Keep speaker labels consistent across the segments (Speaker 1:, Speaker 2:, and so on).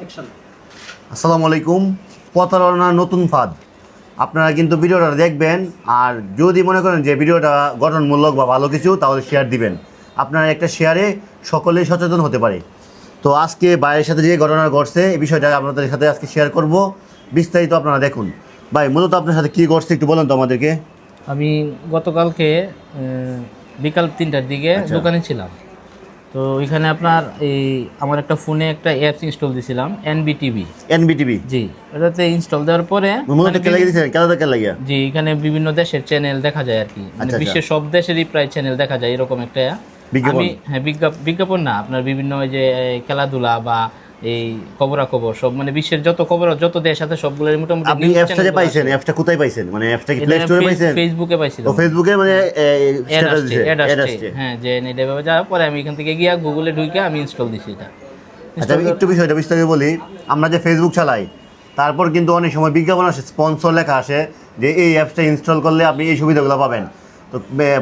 Speaker 1: আসসালামু আলাইকুম। প্রতারণার নতুন ফাঁদ, আপনারা কিন্তু ভিডিওটা দেখবেন, আর যদি মনে করেন যে ভিডিওটা গঠনমূলক বা ভালো কিছু, তাহলে শেয়ার দিবেন। আপনার একটা শেয়ারে সকলেই সচেতন হতে পারে। তো আজকে ভাইয়ের সাথে যে ঘটনা ঘটছে, এই বিষয়টা আপনাদের সাথে আজকে শেয়ার করব। বিস্তারিত আপনারা দেখুন। ভাই, মূলত আপনার সাথে কী ঘটছে একটু বলেন তো আমাদেরকে।
Speaker 2: আমি গতকালকে বিকাল 3টার দিকে দোকানে ছিলাম। তো ওইখানে আপনার আমার একটা ফোনে একটা অ্যাপস ইনস্টল দিয়েছিলাম,
Speaker 1: এনবিটিভি।
Speaker 2: জি, ওটাতে ইনস্টল দেওয়ার পরে
Speaker 1: মূলত কে লাগিয়ে দিয়েছেন, কেন লাগিয়ে?
Speaker 2: জি, এখানে বিভিন্ন দেশের চ্যানেল দেখা যায় আর কি, মানে বিশ্বের সব দেশেরই প্রায় চ্যানেল দেখা যায় এরকম একটা
Speaker 1: বিজ্ঞাপন।
Speaker 2: হ্যাঁ, বিজ্ঞাপন না, আপনার বিভিন্ন ওই যে খেলাধুলা বা এই খবরাখবর সব, মানে বিশ্বের যত খবর যত দেশ আছে সবগুলোর মোটামুটি।
Speaker 1: আপনি অ্যাপসটা যে পাইছেন, অ্যাপসটা কোথায় পাইছেন? মানে অ্যাপসটা কি প্লে স্টোরে পাইছেন?
Speaker 2: ফেসবুকে পাইছিলাম।
Speaker 1: ও ফেসবুকে, মানে
Speaker 2: অ্যাড আসছে। হ্যাঁ, যে এটা ভাবে যাওয়ার পরে আমি এখান থেকে গিয়া গুগলে ঢুকে আমি ইনস্টল দিছি এটা।
Speaker 1: আচ্ছা, আমি একটু বিষয়টা বিস্তারিত বলি। আমরা যে ফেসবুক চালাই, তারপর কিন্তু অনেক সময় বিজ্ঞাপন আসে, স্পন্সর লেখা আসে যে এই অ্যাপসটা ইনস্টল করলে আপনি এই সুবিধাগুলো পাবেন, তো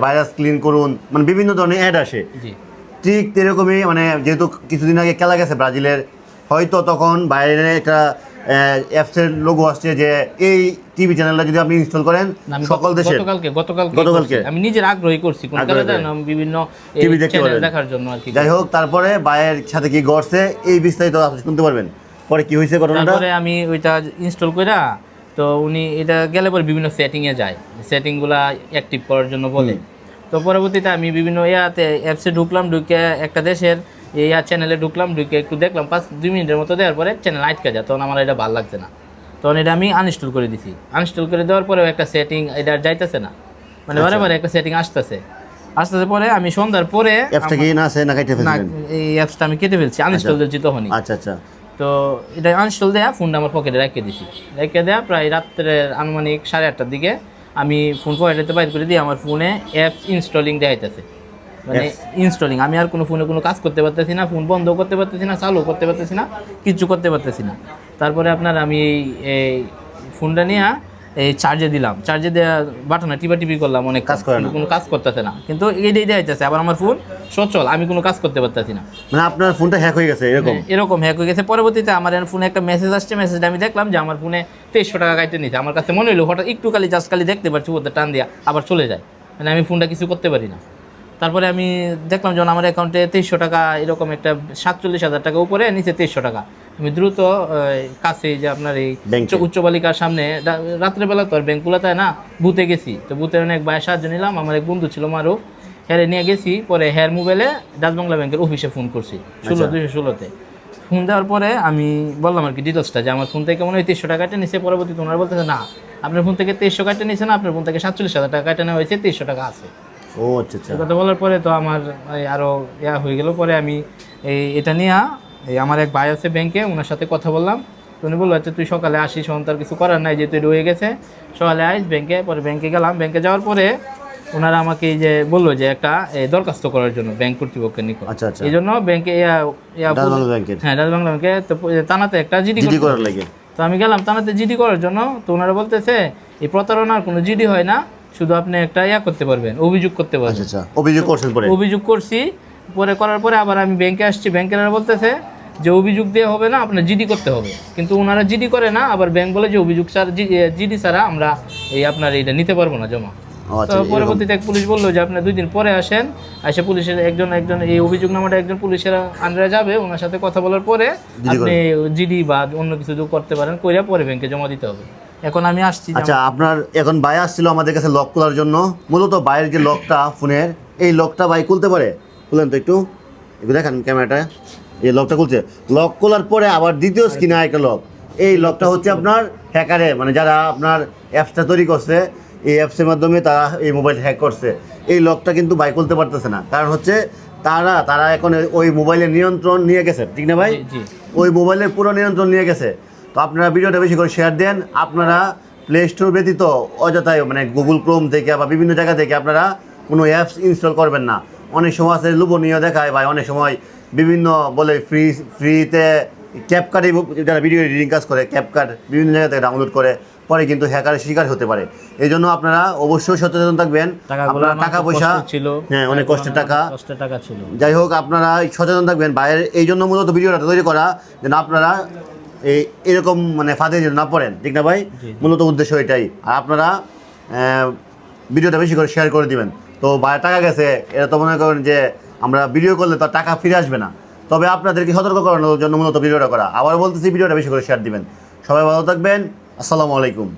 Speaker 1: ভাইরাস ক্লিন করুন, মানে বিভিন্ন ধরনের অ্যাড আসে। ঠিক এরকমই, মানে যেহেতু কিছুদিন আগে খেলা গেছে ব্রাজিলের, হয়তো তখন বাইরে একটা অ্যাপসের লোগো আসছে যে এই টিভি চ্যানেলটা যদি আপনি ইনস্টল করেন সকল দেশে।
Speaker 2: গতকালকে আমি নিজের আগ্রহী করছি কোন কারণে বিভিন্ন
Speaker 1: টিভি
Speaker 2: চ্যানেল দেখার জন্য আর কি।
Speaker 1: যাই হোক, তারপরে ভাইয়ের সাথে কি ঘটছে এই বিস্তারিত আপনি শুনতে পারবেন। পরে কি হয়েছে ঘটনাটা?
Speaker 2: তারপরে আমি ওইটা ইনস্টল কইরা, তো উনি এটা গেলে পরে বিভিন্ন সেটিংয়ে যায়, সেটিংগুলা অ্যাক্টিভ করার জন্য বলে। তো পরবর্তীতে আমি বিভিন্ন অ্যাপসে ঢুকলাম, ঢুকে একটা দেশের চ্যানেলে ঢুকলাম, ঢুকে একটু দেখলাম 5-2 মিনিটের মতো দেওয়ার পরে চ্যানেল আটকে যায়। তখন আমার এটা ভালো লাগছে না, তখন এটা আমি আনইনস্টল করে দিছি। আনইনস্টল করে দেওয়ার পরেও একটা সেটিং এটা যাইতেছে না, মানে বারে একটা সেটিং আসতেছে পরে আমি সন্ধ্যার পরে
Speaker 1: অ্যাপসটা কি না আছে না কেটে ফেলছেন?
Speaker 2: এই অ্যাপসটা আমি কেটে ফেলছি, আনইনস্টল দিয়েছি তখনই।
Speaker 1: আচ্ছা।
Speaker 2: তো এটা আনইনস্টল দেয়া ফোনটা আমার পকেটে রেখে দিছি, রেখে দেয়া প্রায় রাত্রের আনুমানিক 8:30টার দিকে আমি ফোন পকেটে বাইর করে দিই। আমার ফোনে অ্যাপস ইনস্টলিং দেখাইতেছে, মানে ইনস্টলিং। আমি আর কোনো ফোনে কোনো কাজ করতে পারতেছি না, ফোন বন্ধ করতে পারতেছি না, চালু করতে পারতেছি না, কিচ্ছু করতে পারতেছি না। তারপরে আপনার আমি এই ফোনটা নিয়ে এই চার্জে দিলাম, চার্জে দেওয়া বাটনে টিপি করলাম, অনেক
Speaker 1: কাজ করে না,
Speaker 2: কোনো কাজ করতেছে না, কিন্তু এইটাই দেখাইতেছে আবার আমার ফোন সচল, আমি কোনো কাজ করতে পারতেছি না।
Speaker 1: মানে আপনার ফোনটা হ্যাক হয়ে গেছে
Speaker 2: এরকম হ্যাক হয়ে গেছে। পরবর্তীতে আমার ফোনে একটা মেসেজ আসছে, মেসেজটা আমি দেখলাম যে আমার ফোনে 2300 টাকা কাটতে নিচ্ছে। আমার কাছে মনে হলো হঠাৎ একটু জাস্ট দেখতে পাচ্ছি ওদের টান দিয়া আবার চলে যায়, মানে আমি ফোনটা কিছু করতে পারি না। তারপরে আমি দেখলাম যখন আমার অ্যাকাউন্টে 2300 টাকা, এরকম একটা 47,000 টাকা উপরে, নিচে 2300 টাকা। আমি দ্রুত কাছে যে আপনার এই উচ্চ বালিকার সামনে, রাত্রেবেলা তো আর ব্যাংকগুলো তাই না, বুথে গেছি। তো বুথে অনেক ভাইয়ের সাহায্য নিলাম, আমার এক বন্ধু ছিল মারুফ, হ্যারে নিয়ে গেছি। পরে হ্যার মোবাইলে ডাচ বাংলা ব্যাংকের অফিসে ফোন করছি 216-তে। ফোন দেওয়ার পরে আমি বললাম আর কি ডিটেলসটা, যে আমার ফোন থেকে মনে হয় 2300 টাকা কাটে নিছে। পরবর্তীতে ওনারা বলতেছে না, আপনার ফোন থেকে 2300 কাটে নিছে না, আপনার ফোন থেকে 47,000 টাকা কাটে নেওয়া হয়েছে, 2300 টাকা আছে।
Speaker 1: ও আচ্ছা।
Speaker 2: কথা বলার পরে তো আমার আরও হয়ে গেল। পরে আমি এটা নিয়ে আমার এক ভাই আছে ব্যাংকে, ওনার সাথে কথা বললাম। তো উনি বললো আচ্ছা তুই সকালে আসিস, তার কিছু করার নাই, যেহেতু এটা হয়ে গেছে, সকালে আইস ব্যাংকে। পরে ব্যাংকে গেলাম, ব্যাংকে যাওয়ার পরে ওনারা আমাকে এই যে বললো যে একটা দরখাস্ত করার জন্য ব্যাংক কর্তৃপক্ষের নিকট। এই জন্য ব্যাংকে হ্যাঁ, ডাচ বাংলা ব্যাংকে, তো থানাতে একটা জিডি করার লাগে। তো আমি গেলাম থানাতে জিডি করার জন্য। তো ওনারা বলতেছে এই প্রতারণার কোনো জিডি হয় না, শুধু আপনি একটা করতে পারবেন, অভিযোগ করতে পারবেন। অভিযোগ করছি। পরে করার পরে আবার আমি ব্যাংকে আসছি, ব্যাংকের বলতেছে যে অভিযোগ দিয়ে হবে না, আপনার জিডি করতে হবে। কিন্তু ওনারা জিডি করে না, আবার ব্যাংক বলে যে অভিযোগ জিডি ছাড়া আমরা আপনার এইটা নিতে পারবো না জমা। তো পরবর্তীতে এক পুলিশ বললো যে আপনার 2 দিন পরে আসেন, এসে পুলিশের একজন এই অভিযোগ নামাটা একজন পুলিশের আন্ডারে যাবে, ওনার সাথে কথা বলার পরে আপনি জিডি বা অন্য কিছু করতে পারেন, কইরা পরে ব্যাংকে জমা দিতে হবে। এখন আমি আসছি।
Speaker 1: আচ্ছা, আপনার এখন ভাই আসছিল আমাদের কাছে লক খোলার জন্য। মূলত ভাইয়ের যে লকটা ফোনের, এই লকটা ভাই খুলতে পারে। খুলেন তো একটু দেখেন ক্যামেরাটা, এই লকটা খুলছে। লক খোলার পরে আবার দ্বিতীয় স্ক্রিনে একটা লক। এই লকটা হচ্ছে আপনার হ্যাকারে, মানে যারা আপনার অ্যাপসটা তৈরি করছে, এই অ্যাপসের মাধ্যমে তারা এই মোবাইল হ্যাক করছে। এই লকটা কিন্তু ভাই খুলতে পারতেছে না, কারণ হচ্ছে তারা এখন ওই মোবাইলের নিয়ন্ত্রণ নিয়ে গেছে, ঠিক না ভাই? ওই মোবাইলের পুরো নিয়ন্ত্রণ নিয়ে গেছে। তো আপনারা ভিডিওটা বেশি করে শেয়ার দেন। আপনারা প্লে স্টোর ব্যতীত অযথায়, মানে গুগল ক্রোম থেকে বা বিভিন্ন জায়গা থেকে আপনারা কোনো অ্যাপস ইনস্টল করবেন না। অনেক সময় আছে লোভনীয় দেখায়, বা অনেক সময় বিভিন্ন বলে ফ্রিতে ক্যাপকাট, যারা ভিডিও এডিটিং কাজ করে ক্যাপকাট বিভিন্ন জায়গা থেকে ডাউনলোড করে, পরে কিন্তু হ্যাকারের শিকার হতে পারে। এই জন্য আপনারা অবশ্যই সচেতন থাকবেন। টাকা পয়সা ছিল, হ্যাঁ, অনেক কষ্টের টাকা ছিল। যাই হোক, আপনারা সচেতন থাকবেন। বাইরের এই জন্য মূলত ভিডিওটা তৈরি করা, যেন আপনারা এই এরকম মানে ফাঁদে যেন না পড়েন, ঠিক না ভাই?
Speaker 2: জি।
Speaker 1: মূলত উদ্দেশ্য এটাই। আর আপনারা ভিডিওটা বেশি করে শেয়ার করে দিবেন। তো ভাইয়ের টাকা গেছে, এটা তো মনে করেন যে আমরা ভিডিও করলে তো আর টাকা ফিরে আসবে না, তবে আপনাদেরকে সতর্ক করানোর জন্য মূলত ভিডিওটা করা। আবার বলতেছি, ভিডিওটা বেশি করে শেয়ার দিবেন। সবাই ভালো থাকবেন, আসসালামু আলাইকুম।